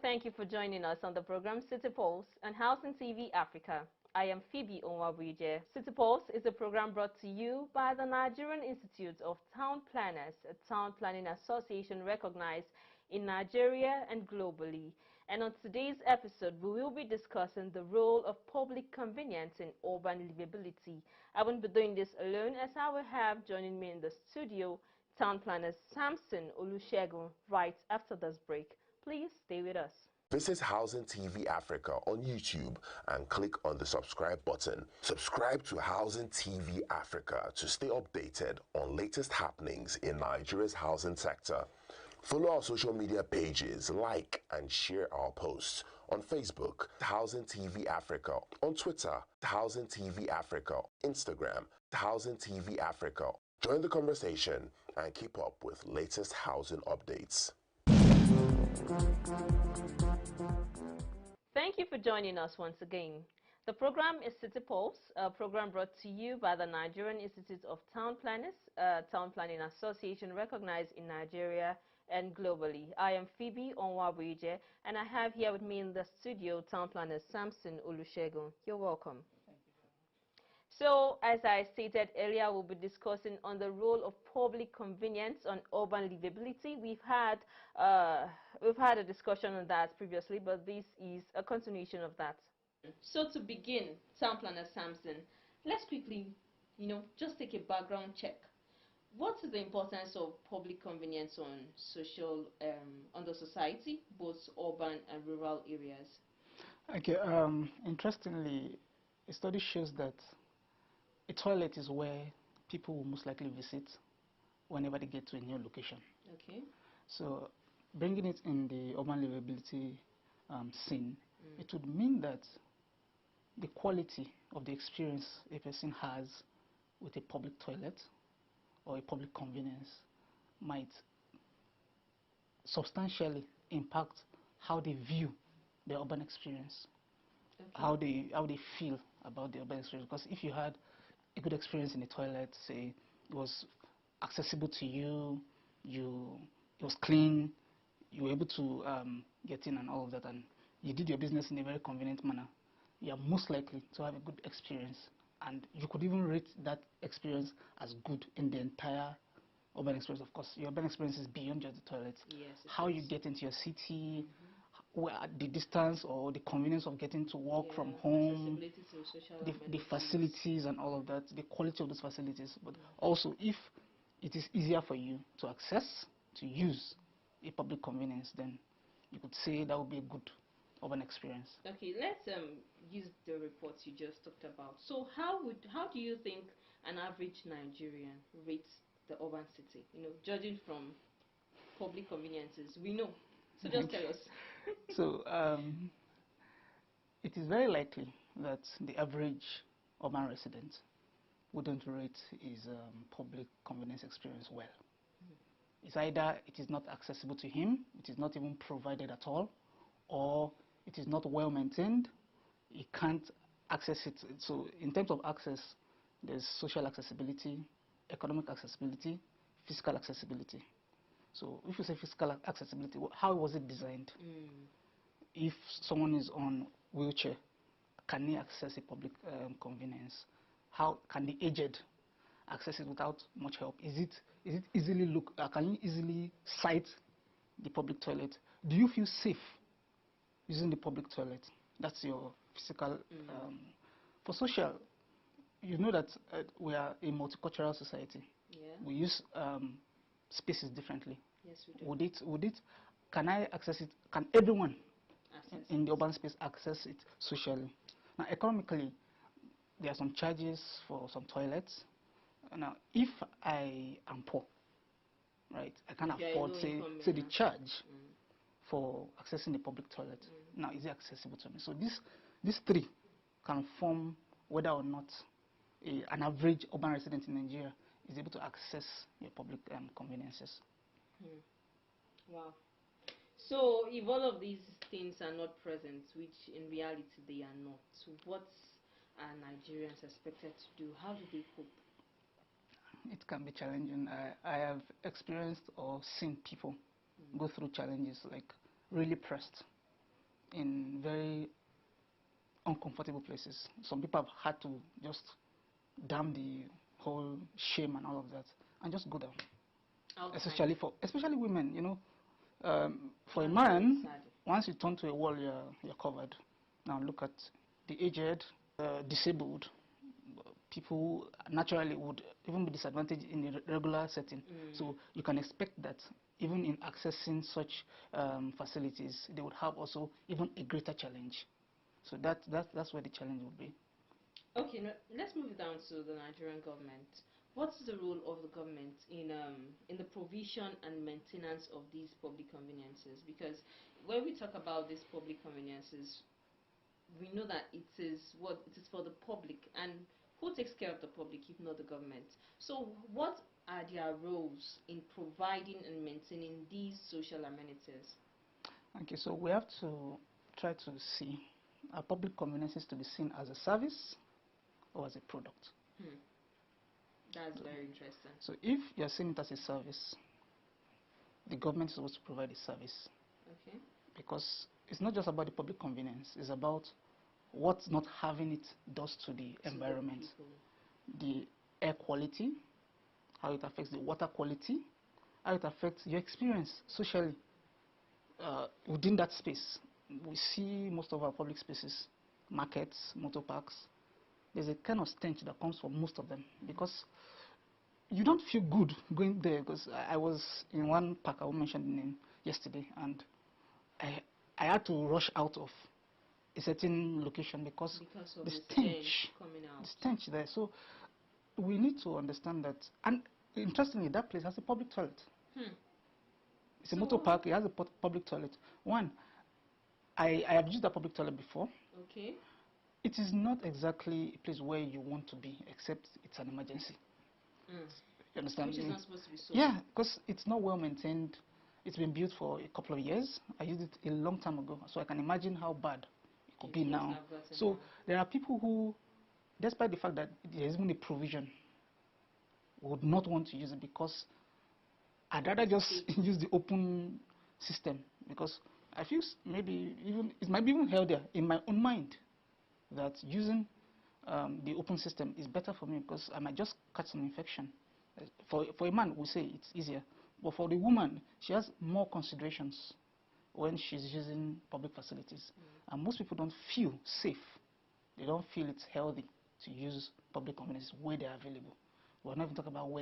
thank you for joining us on the program City Pulse on Housing TV Africa. I am Phoebe Onwabuje. City Pulse is a program brought to you by the Nigerian Institute of Town Planners, a town planning association recognized in Nigeria and globally. And on today's episode, we will be discussing the role of public convenience in urban livability. I won't be doing this alone, as I will have joining me in the studio town planner Samson Olusegun right after this break. Please stay with us. Visit Housing TV Africa on YouTube and click on the subscribe button. Subscribe to Housing TV Africa to stay updated on latest happenings in Nigeria's housing sector. Follow our social media pages, like and share our posts on Facebook, Housing TV Africa, on Twitter, Housing TV Africa, Instagram, Housing TV Africa. Join the conversation and keep up with latest housing updates. Thank you for joining us once again. The program is City Pulse, a program brought to you by the Nigerian Institute of Town Planners, a town planning association recognized in Nigeria and globally. I am Phoebe Onwabuje, and I have here with me in the studio town planner Samson Olusegun. You're welcome. So, as I stated earlier, we'll be discussing on the role of public convenience on urban livability. We've had a discussion on that previously, but this is a continuation of that. So, to begin, Town Planner Samson, let's quickly, just take a background check. What is the importance of public convenience on on the society, both urban and rural areas? Okay. Interestingly, a study shows that a toilet is where people will most likely visit whenever they get to a new location. Okay. So bringing it in the urban livability scene, it would mean that the quality of the experience a person has with a public toilet or a public convenience might substantially impact how they view the urban experience, okay, how they feel about the urban experience. Because if you had a good experience in the toilet, say it was accessible to you, it was clean, you were able to get in and all of that, and you did your business in a very convenient manner, you are most likely to have a good experience, and you could even rate that experience as good in the entire urban experience. Of course, your urban experience is beyond just the toilet. Yes, how you get into your city, where the distance or the convenience of getting to work from home, the facilities and all of that, the quality of those facilities, but also if it is easier for you to access, to use a public convenience, then you could say that would be a good urban experience. Okay, let's use the reports you just talked about. So how do you think an average Nigerian rates the urban city? Judging from public conveniences, we know. So just tell us. So it is very likely that the average urban resident wouldn't rate his public convenience experience well. It's either it is not accessible to him, it is not even provided at all, or it is not well maintained, he can't access it. So in terms of access, there's social accessibility, economic accessibility, physical accessibility. So if you say physical accessibility, how was it designed? If someone is on wheelchair, can he access a public convenience? How can the aged access it without much help? Is it easily can you easily sight the public toilet? Do you feel safe using the public toilet? That's your physical. For social, you know that we are a multicultural society. Yeah. We use spaces differently. Yes, we do. Can I access it? Can everyone in the urban space access it socially? Now, economically, there are some charges for some toilets. Now, if I am poor, right, I can't afford, say the charge for accessing the public toilet. Now, is it accessible to me? So these three can form whether or not an average urban resident in Nigeria is able to access your public conveniences. Wow. So if all of these things are not present, which in reality they are not, what are Nigerians expected to do? How do they cope? It can be challenging. I have experienced or seen people go through challenges like really pressed in very uncomfortable places. Some people have had to just damn the whole shame and all of that and just go down. Especially women, you know. For a man, once you turn to a wall, you're covered. Now look at the aged, disabled. People naturally would even be disadvantaged in a regular setting. So you can expect that even in accessing such facilities, they would have also even a greater challenge. So that's where the challenge would be. Okay, now let's move down to the Nigerian government. What's the role of the government in the provision and maintenance of these public conveniences? Because when we talk about these public conveniences, we know that it is for the public, and who takes care of the public if not the government? So what are their roles in providing and maintaining these social amenities? Okay, so we have to try to see our public conveniences to be seen as a service or as a product. That's very interesting. So if you're seeing it as a service, the government is supposed to provide a service. Okay. Because it's not just about the public convenience, it's about what not having it does to the environment. The air quality, how it affects the water quality, how it affects your experience socially within that space. We see most of our public spaces, markets, motor parks, there's a kind of stench that comes from most of them because you don't feel good going there. Because I was in one park, I mentioned the name yesterday, and I had to rush out of a certain location because of the stench coming out. The stench there. So we need to understand that. And interestingly, that place has a public toilet. It's a motor park. It has a public toilet. One, I have used that public toilet before. Okay. It is not exactly a place where you want to be, except it's an emergency. You understand? Which is not supposed to be so. Yeah, because it's not well maintained. It's been built for a couple of years. I used it a long time ago, so I can imagine how bad it could be now. So there are people who, despite the fact that there is even a provision, would not want to use it because I'd rather just use the open system, because I feel maybe even it might be even healthier in my own mind that using the open system is better for me because I might just catch some infection. For a man, we say it's easier, but for the woman, she has more considerations when she's using public facilities, and most people don't feel safe. They don't feel it's healthy to use public conveniences where they're available. We're not even talking about where